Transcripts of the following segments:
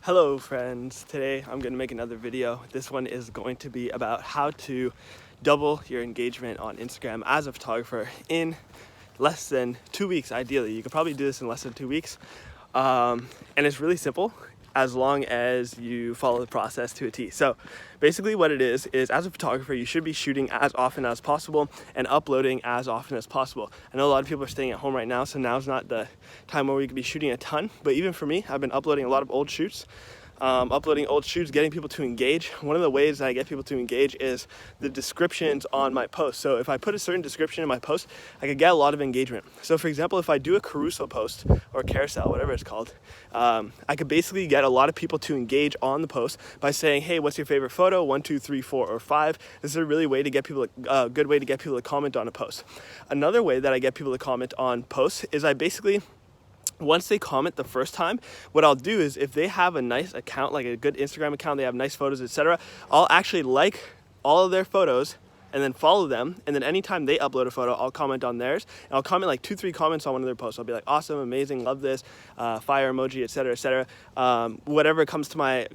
Hello friends, today I'm going to make another video. This one is going to be about how to double your engagement on Instagram as a photographer in less than 2 weeks. Ideally, you could probably do this in less than 2 weeks, and it's really simple as long as you follow the process to a T. So basically what it is as a photographer, you should be shooting as often as possible and uploading as often as possible. I know a lot of people are staying at home right now, so now's not the time where we could be shooting a ton, but even for me, I've been uploading a lot of old shoots. Getting people to engage. One of the ways that I get people to engage is the descriptions on my post. So if I put a certain description in my post, I could get a lot of engagement. So for example, if I do a carousel post or carousel, whatever it's called, I could basically get a lot of people to engage on the post by saying, hey, what's your favorite photo? 1, 2, 3, 4, or 5. This is a really way to get people, a good way to get people to comment on a post. Another way that I get people to comment on posts is once they comment the first time, what I'll do is if they have a nice account, like a good Instagram account, they have nice photos, etc., I'll actually like all of their photos and then follow them, and then anytime they upload a photo, I'll comment on theirs, and I'll comment like 2-3 comments on one of their posts. I'll be like, awesome, amazing, love this, fire emoji, etc., etc., whatever comes to my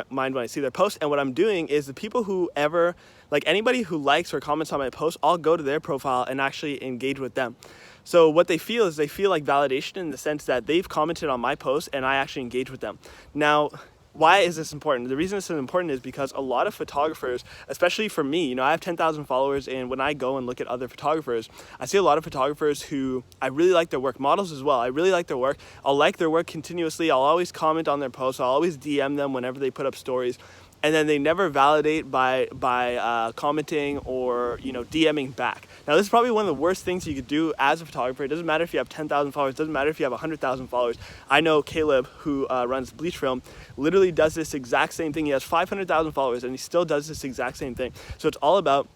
mind when I see their post. And what I'm doing is the people who ever, like anybody who likes or comments on my post, I'll go to their profile and actually engage with them. So what they feel is they feel like validation in the sense that they've commented on my post and I actually engage with them. Now, why is this important? The reason this is important is because a lot of photographers, especially for me, I have 10,000 followers, and when I go and look at other photographers, I see a lot of photographers who I really like their work, models as well. I really like their work. I'll like their work continuously. I'll always comment on their posts. I'll always DM them whenever they put up stories. And then they never validate by commenting or DMing back. Now this is probably one of the worst things you could do as a photographer. It doesn't matter if you have 10,000 followers. It doesn't matter if you have 100,000 followers. I know Caleb, who runs Bleach Film, literally does this exact same thing. He has 500,000 followers and he still does this exact same thing. So it's all about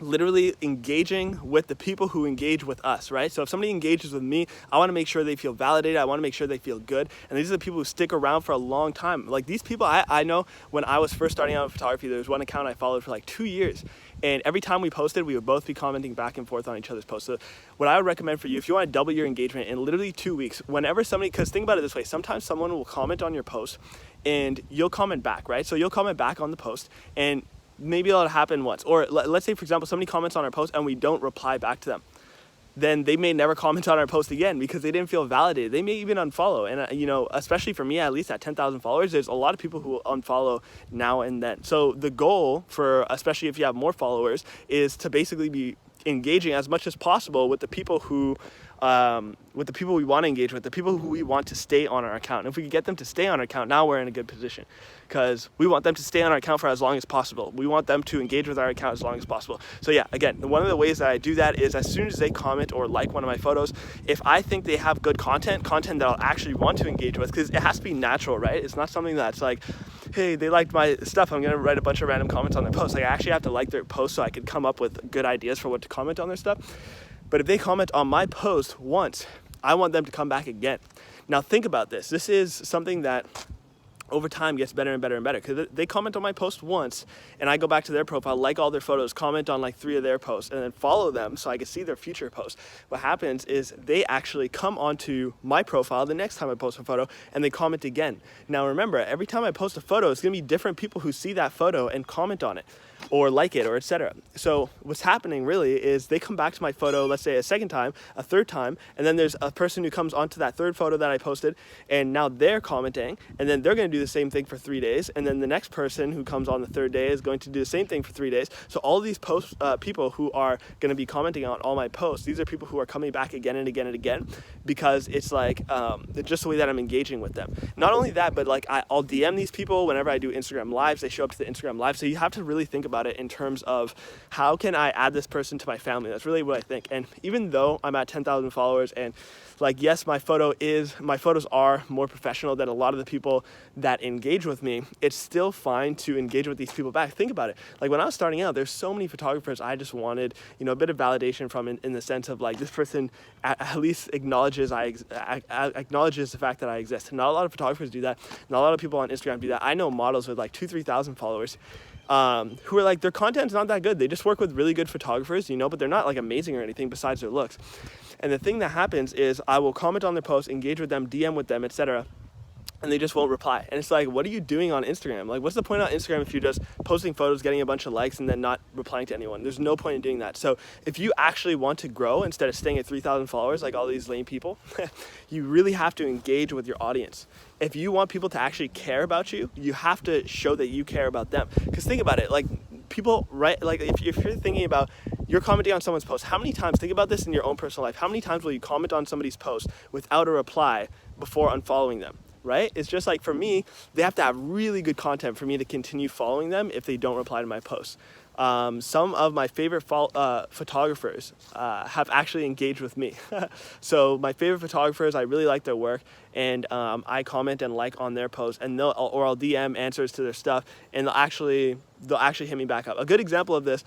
literally engaging with the people who engage with us, right? So if somebody engages with me, I want to make sure they feel validated. I want to make sure they feel good. And these are the people who stick around for a long time. Like these people, I know when I was first starting out in photography, there was one account I followed for like 2 years. And every time we posted, we would both be commenting back and forth on each other's posts. So what I would recommend for you, if you want to double your engagement in literally 2 weeks, whenever somebody, because think about it this way, sometimes someone will comment on your post and you'll comment back, right? So you'll comment back on the post and maybe it'll happen once. Or let's say, for example, somebody comments on our post and we don't reply back to them. Then they may never comment on our post again because they didn't feel validated. They may even unfollow. And, especially for me, at least at 10,000 followers, there's a lot of people who will unfollow now and then. So the goal for, especially if you have more followers, is to basically be engaging as much as possible with the people who we want to engage with, the people who we want to stay on our account. And if we can get them to stay on our account, now we're in a good position because we want them to stay on our account for as long as possible. We want them to engage with our account as long as possible. So yeah, again, one of the ways that I do that is as soon as they comment or like one of my photos, if I think they have good content that I'll actually want to engage with, because it has to be natural, right? It's not something that's like, hey, they liked my stuff, I'm gonna write a bunch of random comments on their post. Like I actually have to like their post so I could come up with good ideas for what to comment on their stuff. But if they comment on my post once, I want them to come back again. Now think about this. This is something that over time gets better and better and better, because they comment on my post once and I go back to their profile, like all their photos, comment on like 3 of their posts, and then follow them so I can see their future posts. What happens is they actually come onto my profile the next time I post a photo and they comment again. Now remember, every time I post a photo, it's gonna be different people who see that photo and comment on it or like it or etc. So what's happening really is they come back to my photo, let's say a second time, a third time, and then there's a person who comes onto that third photo that I posted and now they're commenting, and then they're going to do the same thing for 3 days, and then the next person who comes on the third day is going to do the same thing for 3 days. So all these people who are going to be commenting on all my posts, these are people who are coming back again and again and again, because it's like just the way that I'm engaging with them. Not only that, but like I'll DM these people whenever I do Instagram lives. They show up to the Instagram live. So you have to really think about it in terms of how can I add this person to my family. That's really what I think. And even though I'm at 10,000 followers and like, yes, my photos are more professional than a lot of the people that engage with me, it's still fine to engage with these people back. Think about it. Like when I was starting out, there's so many photographers I just wanted, a bit of validation from in the sense of like, this person at least acknowledges the fact that I exist. Not a lot of photographers do that. Not a lot of people on Instagram do that. I know models with like 2,000-3,000 followers who are like, their content's not that good. They just work with really good photographers, but they're not like amazing or anything besides their looks. And the thing that happens is I will comment on their posts, engage with them, DM with them, etc. and they just won't reply. And it's like, what are you doing on Instagram? Like, what's the point on Instagram if you're just posting photos, getting a bunch of likes, and then not replying to anyone? There's no point in doing that. So if you actually want to grow instead of staying at 3,000 followers like all these lame people, you really have to engage with your audience. If you want people to actually care about you, you have to show that you care about them. Because think about it, like people, right? Like if you're thinking about, you're commenting on someone's post, how many times, think about this in your own personal life, how many times will you comment on somebody's post without a reply before unfollowing them? Right? It's just like, for me, they have to have really good content for me to continue following them if they don't reply to my posts. Some of my favorite photographers have actually engaged with me. So my favorite photographers, I really like their work, and I comment and like on their posts, and I'll DM answers to their stuff, and they'll actually hit me back up. A good example of this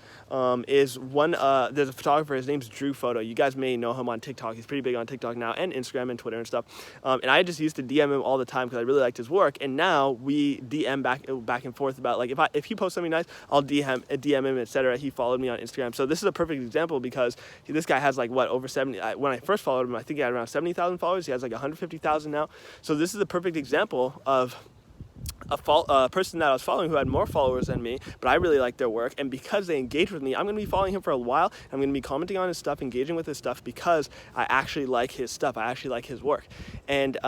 is there's a photographer, his name's Drew Photo. You guys may know him on TikTok. He's pretty big on TikTok now, and Instagram and Twitter and stuff. And I just used to DM him all the time because I really liked his work. And now we DM back and forth about, like, if he posts something nice, I'll DM him, etc. He followed me on Instagram. So this is a perfect example because this guy has like over 70. When I first followed him, I think he had around 70,000 followers. He has like 150,000 now. So this is a perfect example of a person that I was following who had more followers than me, but I really liked their work, and because they engaged with me, I'm going to be following him for a while. I'm going to be commenting on his stuff, engaging with his stuff, because I actually like his stuff. I actually like his work. And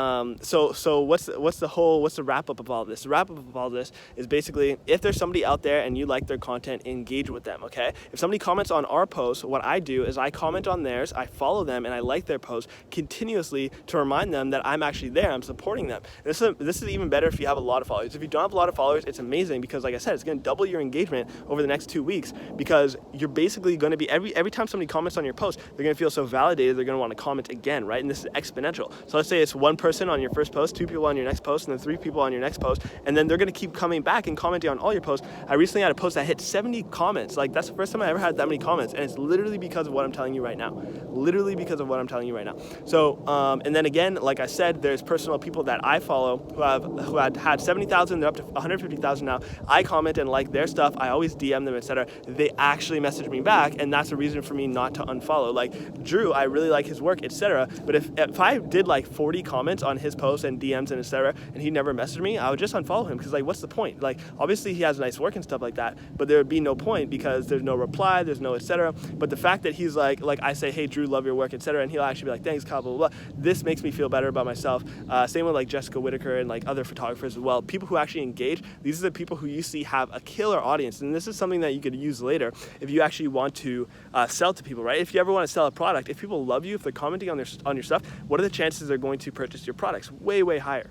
so what's the wrap up of all this? The wrap up of all this is basically, if there's somebody out there and you like their content, engage with them. Okay, if somebody comments on our post, what I do is I comment on theirs, I follow them, and I like their post continuously to remind them that I'm actually there, I'm supporting them. And this is even better if you have a lot of followers. If you don't have a lot of followers, it's amazing, because like I said, it's going to double your engagement over the next 2 weeks, because you're basically going to be, every time somebody comments on your post, they're going to feel so validated, they're going to want to comment again, right? And this is exponential. So let's say it's one person on your first post, 2 people on your next post, and then 3 people on your next post, and then they're going to keep coming back and commenting on all your posts. I recently had a post that hit 70 comments. Like, that's the first time I ever had that many comments, and it's literally because of what I'm telling you right now. Literally because of what I'm telling you right now. So, and then again, like I said, there's personal people that I follow who had 70,000, they're up to 150,000 now. I comment and like their stuff. I always DM them, etc. They actually message me back, and that's a reason for me not to unfollow. Like Drew, I really like his work, etc. But if I did like 40 comments on his posts and DMs and etc., and he never messaged me, I would just unfollow him, because like, what's the point? Like, obviously he has nice work and stuff like that, but there would be no point because there's no reply, there's no etc. But the fact that he's like I say, hey Drew, love your work, etc., and he'll actually be like, thanks Kyle, blah, blah, blah. This makes me feel better about myself. Same with like Jessica Whitaker and like other photographers as well. People who actually engage, these are the people who you see have a killer audience, and this is something that you could use later if you actually want to sell to people, right? If you ever want to sell a product, if people love you, if they're commenting on your stuff, what are the chances they're going to purchase your products? Way, way higher.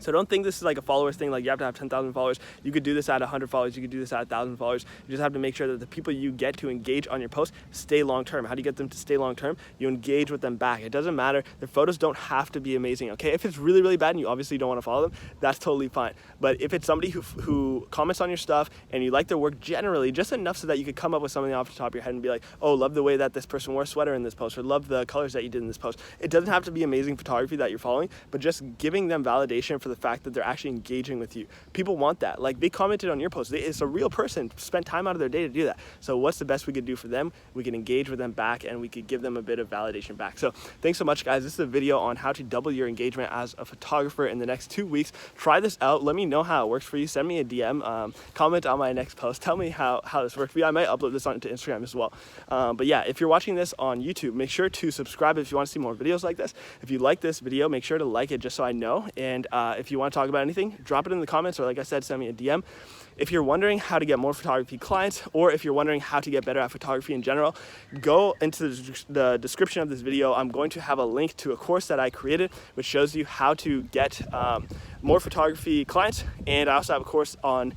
So don't think this is like a followers thing, like you have to have 10,000 followers. You could do this at 100 followers, you could do this at 1,000 followers. You just have to make sure that the people you get to engage on your post stay long term. How do you get them to stay long term? You engage with them back. It doesn't matter. Their photos don't have to be amazing, okay? If it's really, really bad and you obviously don't want to follow them, that's totally fine. But if it's somebody who comments on your stuff and you like their work generally, just enough so that you could come up with something off the top of your head and be like, oh, love the way that this person wore a sweater in this post, or love the colors that you did in this post. It doesn't have to be amazing photography that you're following, but just giving them validation for the fact that they're actually engaging with you. People want that. Like, they commented on your post. It's a real person, spent time out of their day to do that. So what's the best we could do for them? We can engage with them back, and we could give them a bit of validation back. So thanks so much, guys. This is a video on how to double your engagement as a photographer in the next 2 weeks. Try this out. Let me know how it works for you. Send me a DM, comment on my next post. Tell me how this worked for you. I might upload this onto Instagram as well. But yeah, if you're watching this on YouTube, make sure to subscribe if you want to see more videos like this. If you like this video, make sure to like it just so I know. And if you want to talk about anything, drop it in the comments, or like I said, send me a DM. If you're wondering how to get more photography clients, or if you're wondering how to get better at photography in general, go into the description of this video. I'm going to have a link to a course that I created, which shows you how to get more photography clients. And I also have a course on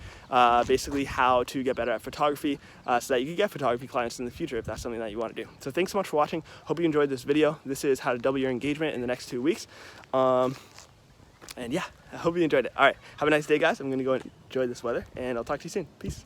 basically how to get better at photography so that you can get photography clients in the future if that's something that you want to do. So thanks so much for watching. Hope you enjoyed this video. This is how to double your engagement in the next 2 weeks. And yeah, I hope you enjoyed it. All right, have a nice day, guys. I'm gonna go enjoy this weather, and I'll talk to you soon. Peace.